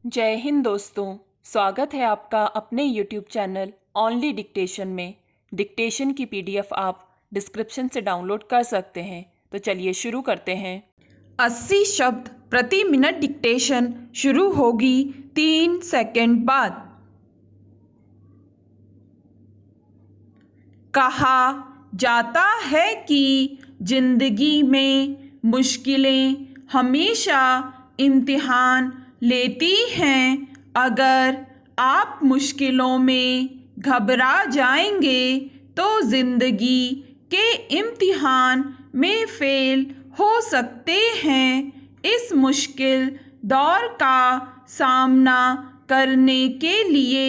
जय हिंद दोस्तों। स्वागत है आपका अपने YouTube चैनल ओनली डिक्टेशन में। डिक्टेशन की PDF आप डिस्क्रिप्शन से डाउनलोड कर सकते हैं। तो चलिए शुरू करते हैं। 80 शब्द प्रति मिनट डिक्टेशन शुरू होगी 3 सेकंड बाद। कहा जाता है कि जिंदगी में मुश्किलें हमेशा इम्तिहान लेती हैं। अगर आप मुश्किलों में घबरा जाएंगे तो जिंदगी के इम्तिहान में फेल हो सकते हैं। इस मुश्किल दौर का सामना करने के लिए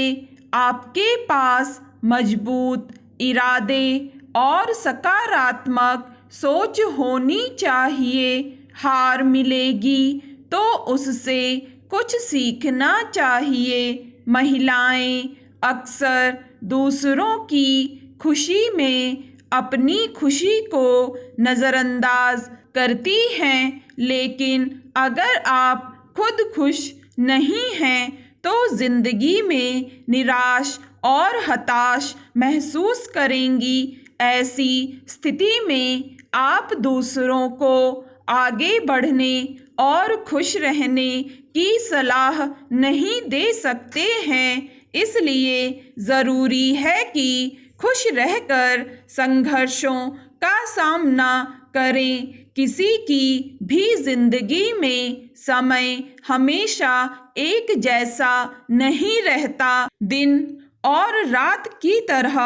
आपके पास मजबूत इरादे और सकारात्मक सोच होनी चाहिए। हार मिलेगी तो उससे कुछ सीखना चाहिए। महिलाएं अक्सर दूसरों की खुशी में अपनी खुशी को नज़रअंदाज करती हैं, लेकिन अगर आप खुद खुश नहीं हैं तो जिंदगी में निराश और हताश महसूस करेंगी। ऐसी स्थिति में आप दूसरों को आगे बढ़ने और खुश रहने की सलाह नहीं दे सकते हैं। इसलिए ज़रूरी है कि खुश रहकर संघर्षों का सामना करें। किसी की भी जिंदगी में समय हमेशा एक जैसा नहीं रहता। दिन और रात की तरह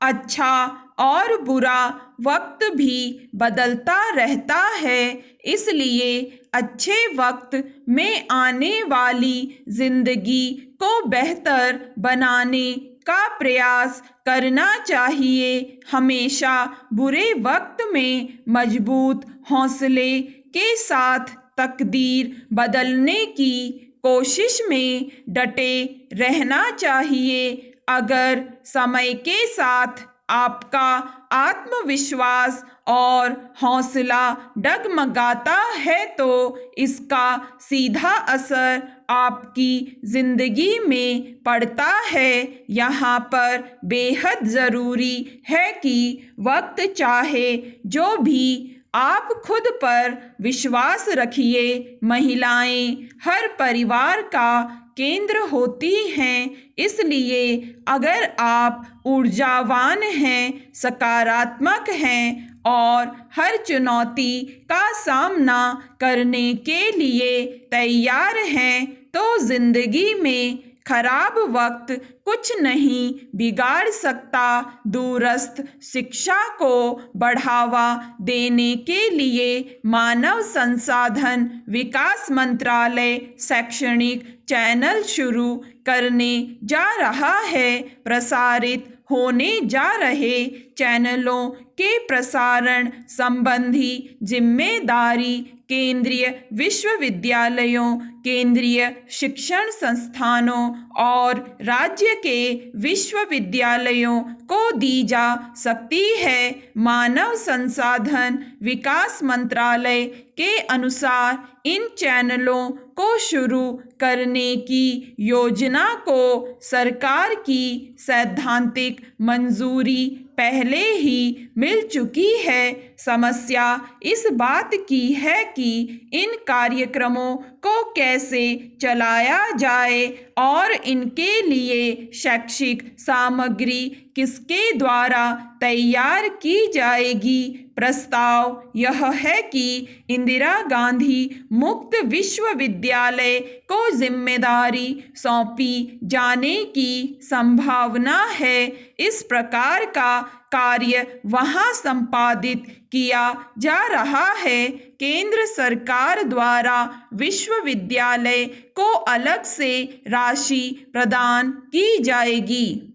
अच्छा और बुरा वक्त भी बदलता रहता है। इसलिए अच्छे वक्त में आने वाली जिंदगी को बेहतर बनाने का प्रयास करना चाहिए। हमेशा बुरे वक्त में मजबूत हौसले के साथ तकदीर बदलने की कोशिश में डटे रहना चाहिए। अगर समय के साथ आपका आत्मविश्वास और हौसला डगमगाता है तो इसका सीधा असर आपकी जिंदगी में पड़ता है। यहाँ पर बेहद ज़रूरी है कि वक्त चाहे जो भी आप खुद पर विश्वास रखिए। महिलाएं हर परिवार का केंद्र होती हैं, इसलिए अगर आप ऊर्जावान हैं, सकारात्मक हैं और हर चुनौती का सामना करने के लिए तैयार हैं तो जिंदगी में खराब वक्त कुछ नहीं बिगाड़ सकता। दूरस्थ शिक्षा को बढ़ावा देने के लिए मानव संसाधन विकास मंत्रालय शैक्षणिक चैनल शुरू करने जा रहा है। प्रसारित होने जा रहे चैनलों के प्रसारण संबंधी जिम्मेदारी केंद्रीय विश्वविद्यालयों, केंद्रीय शिक्षण संस्थानों और राज्य के विश्वविद्यालयों को दी जा सकती है। मानव संसाधन विकास मंत्रालय के अनुसार इन चैनलों को शुरू करने की योजना को सरकार की सैद्धांतिक मंजूरी पहले ही मिल चुकी है। समस्या इस बात की है कि इन कार्यक्रमों को कैसे चलाया जाए और इनके लिए शैक्षिक सामग्री किसके द्वारा तैयार की जाएगी। प्रस्ताव यह है कि इंदिरा गांधी मुक्त विश्वविद्यालय को जिम्मेदारी सौंपी जाने की संभावना है। इस प्रकार का कार्य वहां संपादित किया जा रहा है। केंद्र सरकार द्वारा विश्वविद्यालय को अलग से राशि प्रदान की जाएगी।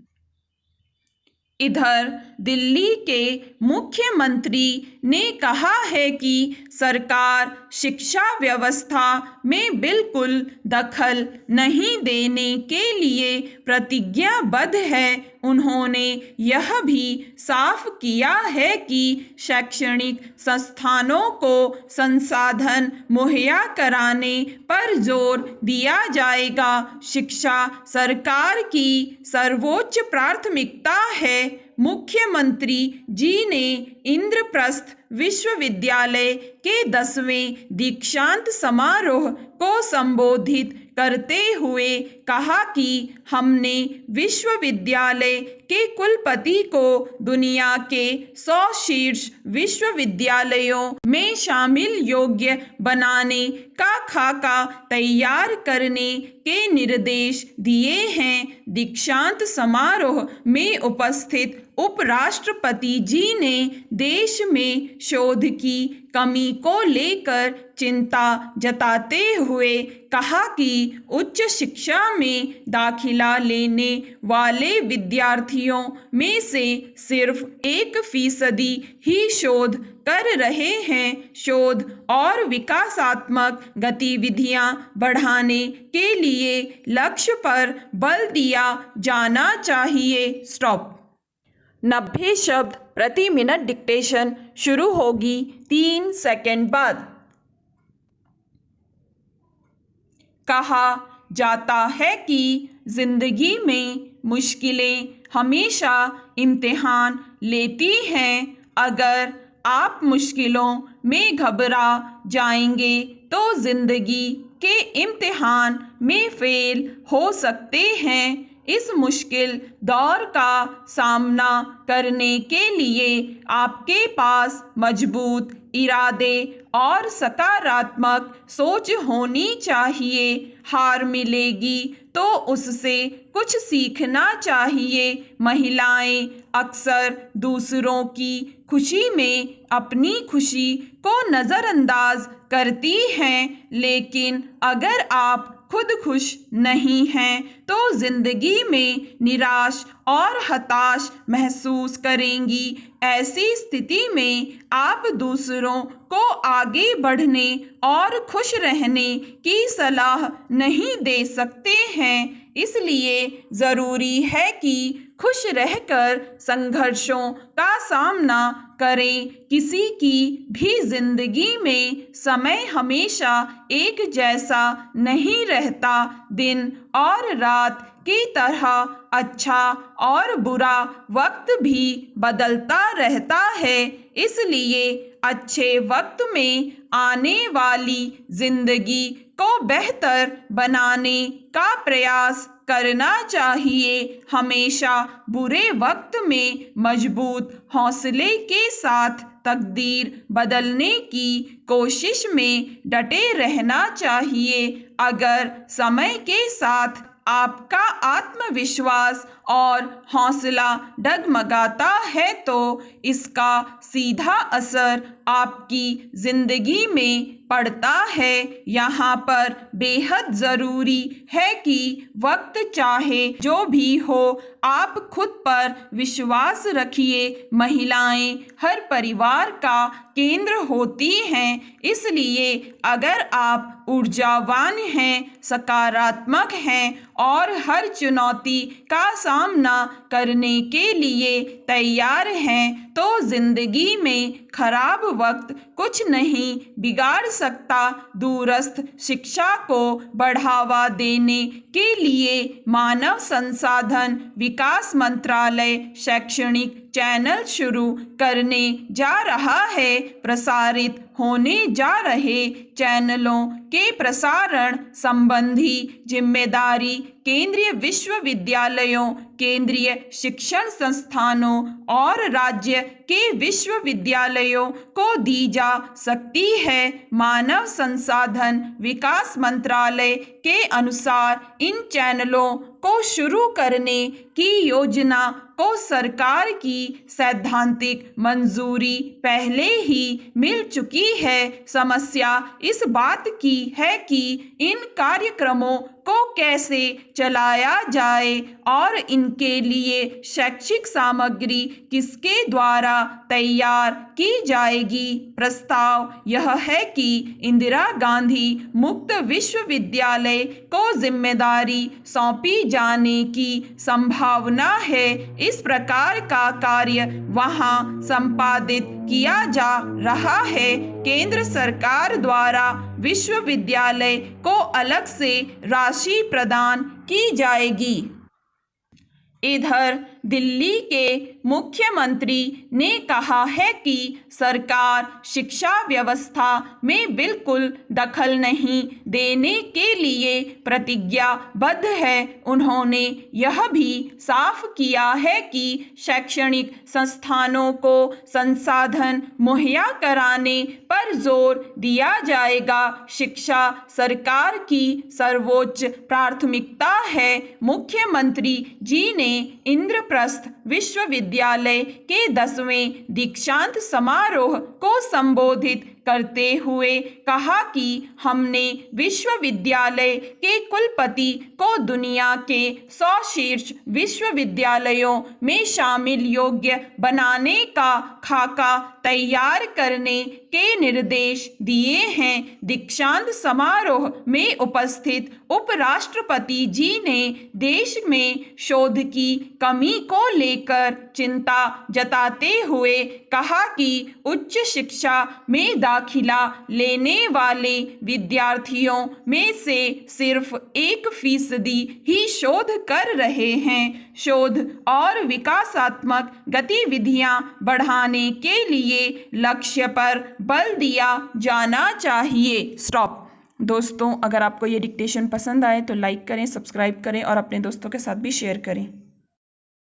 इधर दिल्ली के मुख्यमंत्री ने कहा है कि सरकार शिक्षा व्यवस्था में बिल्कुल दखल नहीं देने के लिए प्रतिज्ञाबद्ध है। उन्होंने यह भी साफ किया है कि शैक्षणिक संस्थानों को संसाधन मुहैया कराने पर जोर दिया जाएगा। शिक्षा सरकार की सर्वोच्च प्राथमिकता है। मुख्यमंत्री जी ने इंद्रप्रस्थ विश्वविद्यालय के 10वें दीक्षांत समारोह को संबोधित करते हुए कहा कि हमने विश्वविद्यालय के कुलपति को दुनिया के 100 शीर्ष विश्वविद्यालयों में शामिल योग्य बनाने का खाका तैयार करने के निर्देश दिए हैं। दीक्षांत समारोह में उपस्थित उपराष्ट्रपति जी ने देश में शोध की कमी को लेकर चिंता जताते हुए कहा कि उच्च शिक्षा में दाखिला लेने वाले विद्यार्थियों में से सिर्फ 1% ही शोध कर रहे हैं। शोध और विकासात्मक गतिविधियां बढ़ाने के लिए लक्ष्य पर बल दिया जाना चाहिए। स्टॉप। 90 शब्द प्रति मिनट डिक्टेशन शुरू होगी 3 सेकंड बाद। कहा जाता है कि जिंदगी में मुश्किलें हमेशा इम्तिहान लेती हैं। अगर आप मुश्किलों में घबरा जाएंगे तो जिंदगी के इम्तिहान में फेल हो सकते हैं। इस मुश्किल दौर का सामना करने के लिए आपके पास मजबूत इरादे और सकारात्मक सोच होनी चाहिए। हार मिलेगी तो उससे कुछ सीखना चाहिए। महिलाएं अक्सर दूसरों की खुशी में अपनी खुशी को नज़रअंदाज करती हैं, लेकिन अगर आप खुद खुश नहीं हैं तो जिंदगी में निराश और हताश महसूस करेंगी। ऐसी स्थिति में आप दूसरों को आगे बढ़ने और खुश रहने की सलाह नहीं दे सकते हैं। इसलिए ज़रूरी है कि खुश रहकर संघर्षों का सामना करें। किसी की भी जिंदगी में समय हमेशा एक जैसा नहीं रहता। दिन और रात की तरह अच्छा और बुरा वक्त भी बदलता रहता है। इसलिए अच्छे वक्त में आने वाली जिंदगी को बेहतर बनाने का प्रयास करना चाहिए। हमेशा बुरे वक्त में मजबूत हौसले के साथ तकदीर बदलने की कोशिश में डटे रहना चाहिए। अगर समय के साथ आपका आत्मविश्वास और हौसला डगमगाता है तो इसका सीधा असर आपकी जिंदगी में पड़ता है। यहाँ पर बेहद ज़रूरी है कि वक्त चाहे जो भी हो आप खुद पर विश्वास रखिए। महिलाएं हर परिवार का केंद्र होती हैं, इसलिए अगर आप ऊर्जावान हैं, सकारात्मक हैं और हर चुनौती का सामना करने के लिए तैयार हैं तो जिंदगी में खराब वक्त कुछ नहीं बिगाड़ सकता। दूरस्थ शिक्षा को बढ़ावा देने के लिए मानव संसाधन विकास मंत्रालय शैक्षणिक चैनल शुरू करने जा रहा है। प्रसारित होने जा रहे चैनलों के प्रसारण संबंधी जिम्मेदारी केंद्रीय विश्वविद्यालयों, केंद्रीय शिक्षण संस्थानों और राज्य के विश्वविद्यालयों को दी जा सकती है। मानव संसाधन विकास मंत्रालय के अनुसार इन चैनलों को शुरू करने की योजना को सरकार की सैद्धांतिक मंजूरी पहले ही मिल चुकी है। समस्या इस बात की है कि इन कार्यक्रमों को कैसे चलाया जाए और इनके लिए शैक्षिक सामग्री किसके द्वारा तैयार की जाएगी। प्रस्ताव यह है कि इंदिरा गांधी मुक्त विश्वविद्यालय को जिम्मेदारी सौंपी जाने की संभावना है। इस प्रकार का कार्य वहां संपादित किया जा रहा है। केंद्र सरकार द्वारा विश्वविद्यालय को अलग से राशि प्रदान की जाएगी। इधर दिल्ली के मुख्यमंत्री ने कहा है कि सरकार शिक्षा व्यवस्था में बिल्कुल दखल नहीं देने के लिए प्रतिज्ञाबद्ध है। उन्होंने यह भी साफ किया है कि शैक्षणिक संस्थानों को संसाधन मुहैया कराने पर जोर दिया जाएगा। शिक्षा सरकार की सर्वोच्च प्राथमिकता है। मुख्यमंत्री जी ने इंद्रप्रस्थ विश्वविद्यालय के 10वें दीक्षांत समारोह को संबोधित करते हुए कहा कि हमने विश्वविद्यालय के कुलपति को दुनिया के 100 शीर्ष विश्वविद्यालयों में शामिल योग्य बनाने का खाका तैयार करने के निर्देश दिए हैं। दीक्षांत समारोह में उपस्थित उपराष्ट्रपति जी ने देश में शोध की कमी को लेकर चिंता जताते हुए कहा कि उच्च शिक्षा में दाखिला लेने वाले विद्यार्थियों में से सिर्फ 1% ही शोध कर रहे हैं। शोध और विकासात्मक गतिविधियां बढ़ाने के लिए लक्ष्य पर बल दिया जाना चाहिए। स्टॉप। दोस्तों, अगर आपको ये डिक्टेशन पसंद आए तो लाइक करें, सब्सक्राइब करें और अपने दोस्तों के साथ भी शेयर करें।